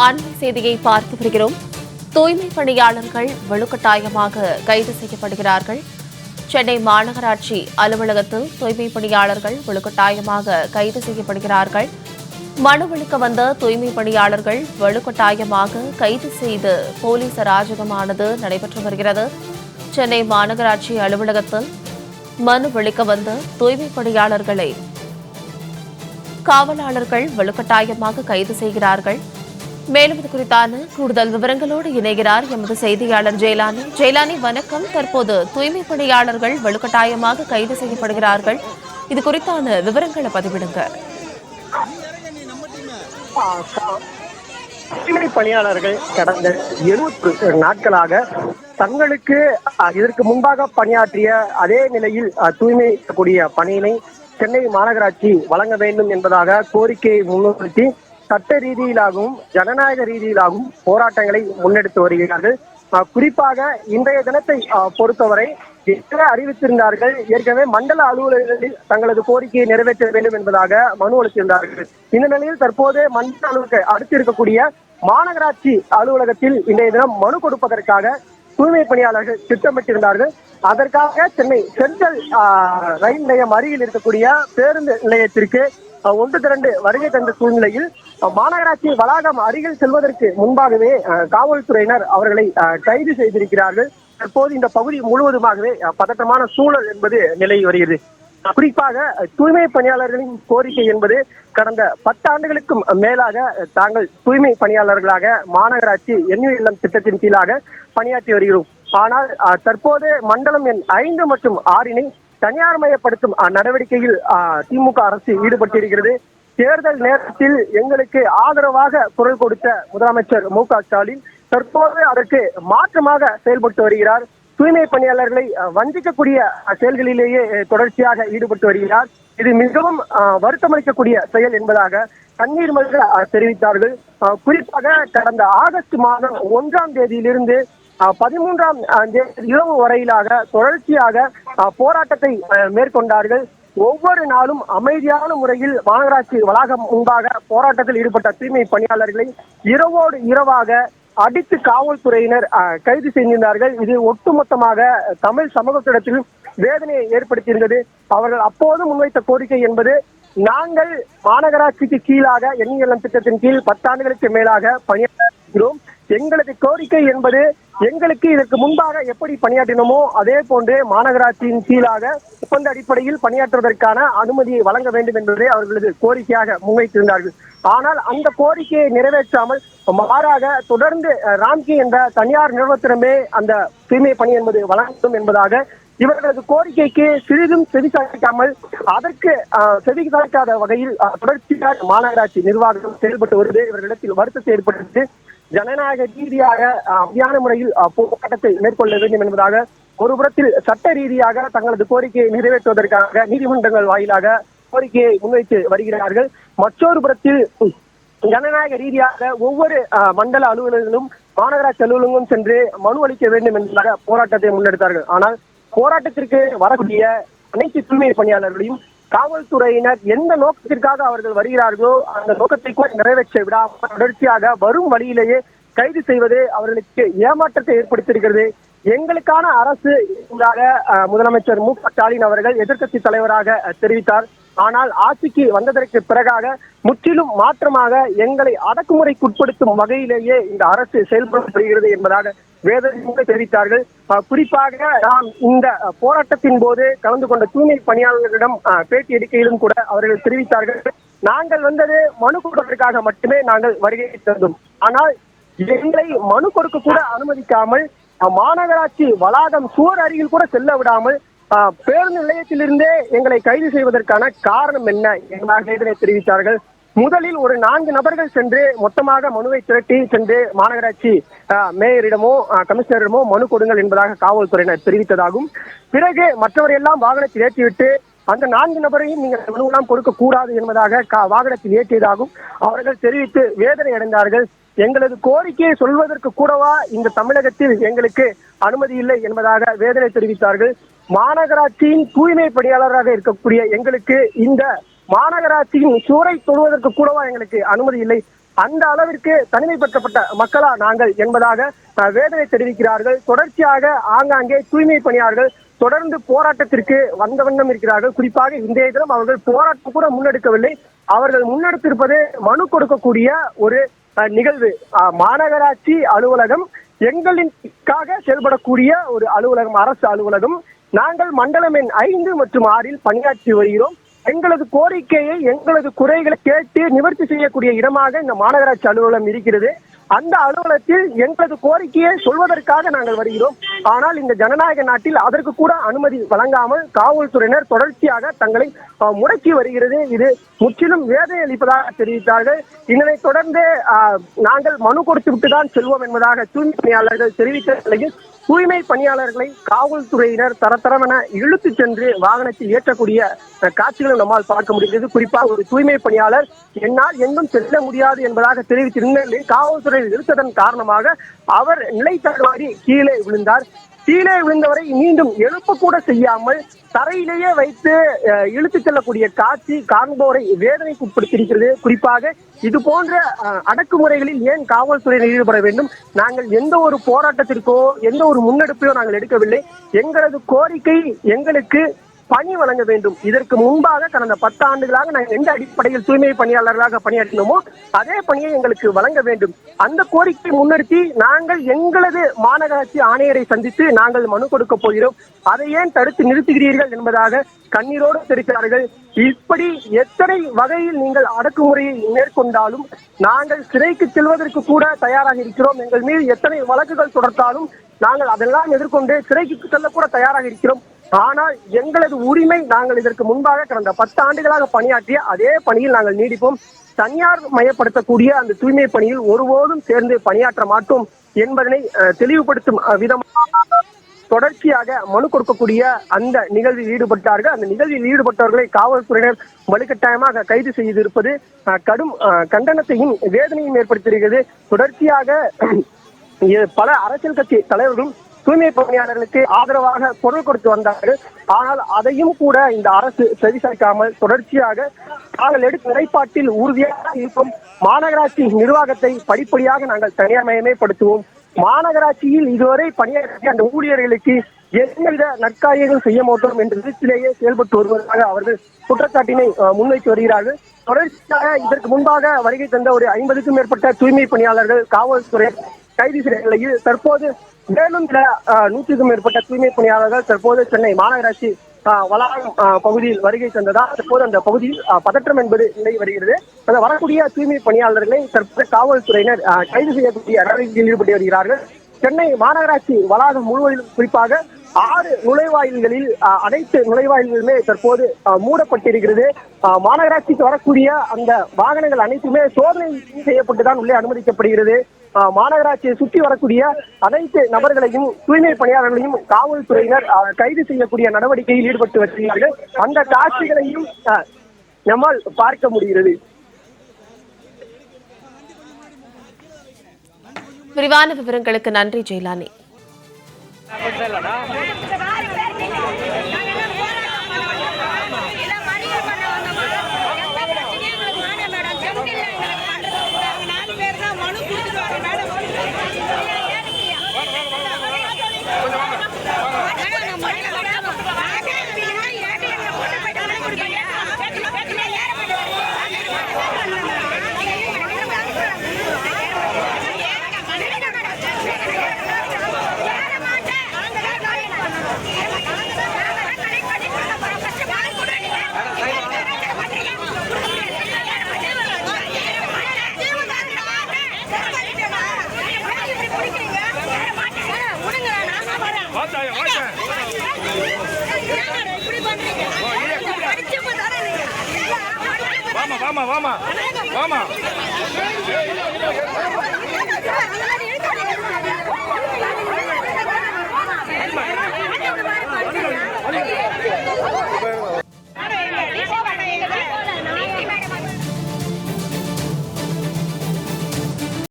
அண்மை செய்தியை பார்த்து வருகிறோம். தூய்மை பணியாளர்கள் வலுக்கட்டாயமாக கைது செய்யப்படுகிறார்கள். சென்னை மாநகராட்சி அலுவலகத்தில் தூய்மை பணியாளர்கள் வலுக்கட்டாயமாக கைது செய்யப்படுகிறார்கள். மனு அளிக்க வந்த தூய்மை பணியாளர்கள் வலுக்கட்டாயமாக கைது செய்து போலீஸ் அராஜகமானது நடைபெற்று வருகிறது. சென்னை மாநகராட்சி அலுவலகத்தில் மனு அளிக்க வந்த தூய்மை பணியாளர்களை காவலாளர்கள் வலுக்கட்டாயமாக கைது செய்கிறார்கள். மேலும் இது குறித்தான கூடுதல் விவரங்களோடு இணைகிறார் எமது செய்தியாளர் ஜெயலானி. ஜெயலானி, வணக்கம். தற்போது தூய்மை பணியாளர்கள் வலுக்கட்டாயமாக கைது செய்யப்படுகிறார்கள். இது குறித்தான விவரங்களை பதிவிடுங்க. தூய்மை பணியாளர்கள் கடந்த 70 நாட்களாக தங்களுக்கு இதற்கு முன்பாக பணியாற்றிய அதே நிலையில் தூய்மை கூடிய பணியினை சென்னை மாநகராட்சி வழங்க வேண்டும் என்பதாக கோரிக்கையை முன்னிறுத்தி சட்ட ரீதியிலாகவும் ஜனநாயக ரீதியிலாகவும் போராட்டங்களை முன்னெடுத்து வருகிறார்கள். குறிப்பாக இன்றைய தினத்தை பொறுத்தவரை அறிவித்திருந்தார்கள். ஏற்கனவே மண்டல அலுவலகங்களில் தங்களது கோரிக்கையை நிறைவேற்ற வேண்டும் என்பதாக மனு அளித்திருந்தார்கள். இந்த நிலையில் தற்போது மண்டல அலுவலக அடுத்து இருக்கக்கூடிய மாநகராட்சி அலுவலகத்தில் இன்றைய தினம் மனு கொடுப்பதற்காக தூய்மை பணியாளர்கள் திட்டமிட்டிருந்தார்கள். அதற்காக சென்னை சென்ட்ரல் ரயில் நிலையம் அருகில் இருக்கக்கூடிய பேருந்து நிலையத்திற்கு ஒன்று திரண்டு வருகை தந்த சூழ்நிலையில் மாநகராட்சி வளாகம் அருகில் செல்வதற்கு முன்பாகவே காவல்துறையினர் அவர்களை கைது செய்திருக்கிறார்கள். தற்போது இந்த பகுதி முழுவதுமாகவே பதற்றமான சூழல் என்பது நிலவி வருகிறது. குறிப்பாக தூய்மை பணியாளர்களின் கோரிக்கை என்பது கடந்த 10 ஆண்டுகளுக்கும் மேலாக தாங்கள் தூய்மை பணியாளர்களாக மாநகராட்சி NULM திட்டத்தின் கீழாக பணியாற்றி வருகிறோம். ஆனால் தற்போது மண்டலம் எண் 5 மற்றும் 6 தனியார் மயப்படுத்தும் நடவடிக்கையில் திமுக அரசு ஈடுபட்டிருக்கிறது. தேர்தல் நேரத்தில் எங்களுக்கு ஆதரவாக குரல் கொடுத்த முதலமைச்சர் MK ஸ்டாலின் தற்போது அதற்கு மாற்றமாக செயல்பட்டு வருகிறார். தூய்மை பணியாளர்களை வஞ்சிக்கக்கூடிய செயல்களிலேயே தொடர்ச்சியாக ஈடுபட்டு வருகிறார். இது மிகவும் வருத்தமளிக்கக்கூடிய செயல் என்பதாக கண்ணீர் மல்க தெரிவித்தார்கள். குறிப்பாக கடந்த ஆகஸ்ட் மாதம் 1ஆம் தேதியிலிருந்து 13ஆம் தேதி இரவு வரையிலாக தொடர்ச்சியாக போராட்டத்தை மேற்கொண்டார்கள். ஒவ்வொரு நாளும் அமைதியான முறையில் மாநகராட்சி வளாகம் முன்பாக போராட்டத்தில் ஈடுபட்ட தூய்மை பணியாளர்களை இரவோடு இரவாக அடித்து காவல்துறையினர் கைது செய்திருந்தார்கள். இது ஒட்டுமொத்தமாக தமிழ் சமூகத்திடத்தில் வேதனையை ஏற்படுத்தியிருந்தது. அவர்கள் அப்போது முன்வைத்த கோரிக்கை என்பது, நாங்கள் மாநகராட்சிக்கு கீழாக NULM திட்டத்தின் கீழ் 10 ஆண்டுகளுக்கு மேலாக பணியாற்றுகிறோம். எங்களது கோரிக்கை என்பது, எங்களுக்கு இதற்கு முன்பாக எப்படி பணியாற்றினோமோ அதே போன்று மாநகராட்சியின் கீழாக ஒப்பந்த அடிப்படையில் பணியாற்றுவதற்கான அனுமதியை வழங்க வேண்டும் என்பதை அவர்களது கோரிக்கையாக முன்வைத்திருந்தார்கள். ஆனால் அந்த கோரிக்கையை நிறைவேற்றாமல் மாறாக தொடர்ந்து ராம்கி என்ற தனியார் நிறுவனத்திடமே அந்த தூய்மை பணி என்பது வழங்கும் என்பதாக இவர்களது கோரிக்கைக்கு சிறிதும் செவிசாய்க்காமல் அதற்கு செவிசாய்க்காத வகையில் தொடர்ச்சியாக மாநகராட்சி நிர்வாகம் செயல்பட்டு வருவது இவர்களிடத்தில் வருத்தத்தை ஏற்படுத்தி ஜனநாயக ரீதியாக அமைதியான முறையில் போராட்டத்தை மேற்கொள்ள வேண்டும் என்பதாக ஒருபுறத்தில் சட்ட ரீதியாக தங்களது கோரிக்கையை நிறைவேற்றுவதற்காக நீதிமன்றங்கள் வாயிலாக கோரிக்கையை முன்வைத்து வருகிறார்கள். மற்றொரு புறத்தில் ஜனநாயக ரீதியாக ஒவ்வொரு மண்டல அலுவலர்களும் மாநகராட்சி அலுவலகங்களும் சென்று மனு அளிக்க வேண்டும் என்பதாக போராட்டத்தை முன்னெடுத்தார்கள். ஆனால் போராட்டத்திற்கு வரக்கூடிய அனைத்து தூய்மை பணியாளர்களையும் காவல்துறையினர் எந்த நோக்கத்திற்காக அவர்கள் வருகிறார்களோ அந்த நோக்கத்தை கூட நிறைவேற்ற விடாமல் தொடர்ச்சியாக வரும் வழியிலேயே கைது செய்வது அவர்களுக்கு ஏமாற்றத்தை ஏற்படுத்தியிருக்கிறது. எங்களுக்கான அரசு முதலமைச்சர் MK ஸ்டாலின் அவர்கள் எதிர்க்கட்சி தலைவராக தெரிவித்தார். ஆனால் ஆட்சிக்கு வந்ததற்கு பிறகாக முற்றிலும் மாற்றமாக எங்களை அடக்குமுறைக்குட்படுத்தும் வகையிலேயே இந்த அரசு செயல்பட்டு வருகிறது என்பதாக வேதனை தெரிவித்தார்கள். குறிப்பாக நாம் இந்த போராட்டத்தின் போது கலந்து கொண்ட தூய்மை பணியாளர்களிடம் பேட்டி எடுக்கையிலும் கூட அவர்கள் தெரிவித்தார்கள், நாங்கள் வந்தது மனு கொடுப்பதற்காக மட்டுமே நாங்கள் வருகை தந்தோம். ஆனால் எங்களை மனு கொடுக்க கூட அனுமதிக்காமல் மாநகராட்சி வளாகம் சுவர் அருகில் கூட செல்ல விடாமல் பேருந்து நிலையத்திலிருந்தே எங்களை கைது செய்வதற்கான காரணம் என்ன என்பதாக இதனை தெரிவித்தார்கள். முதலில் ஒரு 4 நபர்கள் சென்று மொத்தமாக மனுவை திரட்டி சென்று மாநகராட்சி மேயரிடமோ கமிஷனரிடமோ மனு கொடுங்கள் என்பதாக காவல்துறையினர் தெரிவித்ததாகவும், பிறகு மற்றவரையெல்லாம் வாகனத்தில் ஏற்றிவிட்டு அந்த 4 நபரையும் நீங்கள் மனுவெல்லாம் கொடுக்க கூடாது என்பதாக வாகனத்தில் ஏற்றியதாகவும் அவர்கள் தெரிவித்து வேதனை அடைந்தார்கள். எங்களது கோரிக்கையை சொல்வதற்கு கூடவா இந்த தமிழகத்தில் எங்களுக்கு அனுமதி இல்லை என்பதாக வேதனை தெரிவித்தார்கள். மாநகராட்சியின் தூய்மை பணியாளராக இருக்கக்கூடிய எங்களுக்கு இந்த மாநகராட்சியின் சுவரை தொடுவதற்கு கூடவா எங்களுக்கு அனுமதி இல்லை, அந்த அளவிற்கு தனிமைப்படுத்தப்பட்ட மக்களா நாங்கள் என்பதாக வேதனை தெரிவிக்கிறார்கள். தொடர்ச்சியாக ஆங்காங்கே தூய்மை பணியாளர்கள் தொடர்ந்து போராட்டத்திற்கு வந்த வண்ணம் இருக்கிறார்கள். குறிப்பாக இன்றைய தினம் அவர்கள் போராட்டம் கூட முன்னெடுக்கவில்லை. அவர்கள் முன்னெடுத்திருப்பது மனு கொடுக்கக்கூடிய ஒரு நிகழ்வு. மாநகராட்சி அலுவலகம் எங்களுக்காக செயல்படக்கூடிய ஒரு அலுவலகம், அரசு அலுவலகம். நாங்கள் மண்டலம் எண் 5 மற்றும் 6 பணியாற்றி வருகிறோம். எங்களது கோரிக்கையை, எங்களது குறைகளை கேட்டு நிவர்த்தி செய்யக்கூடிய இடமாக இந்த மாநகராட்சி அலுவலகம் இருக்கிறது. அந்த அலுவலகத்தில் எங்களது கோரிக்கையை சொல்வதற்காக நாங்கள் வருகிறோம். ஆனால் இந்த ஜனநாயக நாட்டில் அதற்கு கூட அனுமதி வழங்காமல் காவல்துறையினர் தொடர்ச்சியாக தங்களை முடக்கி வருகிறது. இது முற்றிலும் வேதனை அளிப்பதாக தெரிவித்தார்கள். இதனைத் தொடர்ந்து நாங்கள் மனு கொடுத்து விட்டுதான் செல்வோம் என்பதாக தூய்மை பணியாளர்கள் தெரிவித்த நிலையில் தூய்மை பணியாளர்களை காவல்துறையினர் தரத்தரமென இழுத்து சென்று வாகனத்தில் ஏற்றக்கூடிய காட்சிகளை நம்மால் பார்க்க முடிகிறது. குறிப்பாக ஒரு தூய்மை பணியாளர் என்னால் எங்கும் செல்ல முடியாது என்பதாக தெரிவித்திருந்த காவல்துறை இழுத்ததன் காரணமாக அவர் நிலை தடுமாறி கீழே விழுந்தார். கீழே விழுந்தவரை மீண்டும் எழுப்ப கூட செய்யாமல் தரையிலேயே வைத்து இழுத்துச் செல்லக்கூடிய காட்சி காண்போரை வேதனைக்கு உட்படுத்தியிருக்கிறது. குறிப்பாக இது போன்ற அடக்குமுறைகளில் ஏன் காவல்துறையினர் ஈடுபட வேண்டும்? நாங்கள் எந்த ஒரு போராட்டத்திற்கோ எந்த ஒரு முன்னெடுப்பையோ நாங்கள் எடுக்கவில்லை. எங்களது கோரிக்கை எங்களுக்கு பணி வழங்க வேண்டும். இதற்கு முன்பாக கடந்த 10 ஆண்டுகளாக நாங்கள் எந்த அடிப்படையில் தூய்மை பணியாளர்களாக பணியாற்றினோமோ அதே பணியை எங்களுக்கு வழங்க வேண்டும். அந்த கோரிக்கை முன்னிறுத்தி நாங்கள் எங்களது மாநகராட்சி ஆணையரை சந்தித்து நாங்கள் மனு கொடுக்க போகிறோம். அதை ஏன் தடுத்து நிறுத்துகிறீர்கள் என்பதாக கண்ணீரோடு தெரிவித்தார்கள். இப்படி எத்தனை வகையில் நீங்கள் அடக்குமுறையை மேற்கொண்டாலும் நாங்கள் சிறைக்கு செல்வதற்கு கூட தயாராக இருக்கிறோம். எங்கள் மீது எத்தனை வழக்குகள் தொடர்ந்தாலும் நாங்கள் அதெல்லாம் எதிர்கொண்டு சிறைக்கு செல்லக்கூட தயாராக இருக்கிறோம். ஆனால் எங்களது உரிமை, நாங்கள் இதற்கு முன்பாக கடந்த 10 ஆண்டுகளாக பணியாற்றிய அதே பணியில் நாங்கள் நீடிப்போம். தனியார் மயப்படுத்தக்கூடிய அந்த தூய்மை பணியில் ஒருபோதும் சேர்ந்து பணியாற்ற மாட்டோம் என்பதனை தெளிவுபடுத்தும் விதமாக தொடர்ச்சியாக மனு கொடுக்கக்கூடிய அந்த நிகழ்வில் ஈடுபட்டார்கள். அந்த நிகழ்வில் ஈடுபட்டவர்களை காவல்துறையினர் வலுக்கட்டாயமாக கைது செய்திருப்பது கடும் கண்டனத்தையும் வேதனையும் ஏற்படுத்தியிருக்கிறது. தொடர்ச்சியாக பல அரசியல் கட்சி தலைவர்களும் தூய்மை பணியாளர்களுக்கு ஆதரவாக குரல் கொடுத்து வந்தார்கள். ஆனால் அதையும் கூட இந்த அரசு செவிசாய்க்காமல் தொடர்ச்சியாக நாங்கள் எடுத்த நிலைப்பாட்டில் உறுதியாக இருக்கும். மாநகராட்சி நிர்வாகத்தை படிப்படியாக நாங்கள் தனியார்மயப்படுத்துவோம். மாநகராட்சியில் இதுவரை பணியாற்றிய அந்த ஊழியர்களுக்கு எந்தவித நற்காரியங்கள் செய்ய மாட்டோம் என்ற விதத்திலேயே செயல்பட்டு வருவதாக அவர்கள் குற்றச்சாட்டினை முன்வைத்து வருகிறார்கள். தொடர்ச்சியாக இதற்கு முன்பாக வருகை தந்த ஒரு 50க்கும் மேற்பட்ட தூய்மை பணியாளர்கள் காவல்துறை கைது செய்த நிலையில் தற்போது மேலும் 100க்கும் மேற்பட்ட தூய்மை பணியாளர்கள் தற்போது சென்னை மாநகராட்சி வளாகம் பகுதியில் வருகை தந்ததால் தற்போது அந்த பகுதியில் பதற்றம் என்பது நிலை வருகிறது. அந்த வரக்கூடிய தூய்மை பணியாளர்களை தற்போது காவல்துறையினர் கைது செய்யக்கூடிய நடவடிக்கையில் ஈடுபட்டு வருகிறார்கள். சென்னை மாநகராட்சி வளாகம் முழுவதிலும் குறிப்பாக 6 நுழைவாயில்களில் அனைத்து நுழைவாயில்களுமே தற்போது மூடப்பட்டிருக்கிறது. மாநகராட்சிக்கு வரக்கூடிய அந்த வாகனங்கள் அனைத்துமே சோதனை செய்யப்பட்டுதான் உள்ளே அனுமதிக்கப்படுகிறது. மாநகராட்சியை சுற்றி வரக்கூடிய அனைத்து நபர்களையும் தூய்மை பணியாளர்களையும் காவல்துறையினர் கைது செய்யக்கூடிய நடவடிக்கையில் ஈடுபட்டு வருகிறார்கள். அந்த காட்சிகளையும் நம்மால் பார்க்க முடிகிறது. விரிவான விவரங்களுக்கு நன்றி ஜெயலானி. வாமா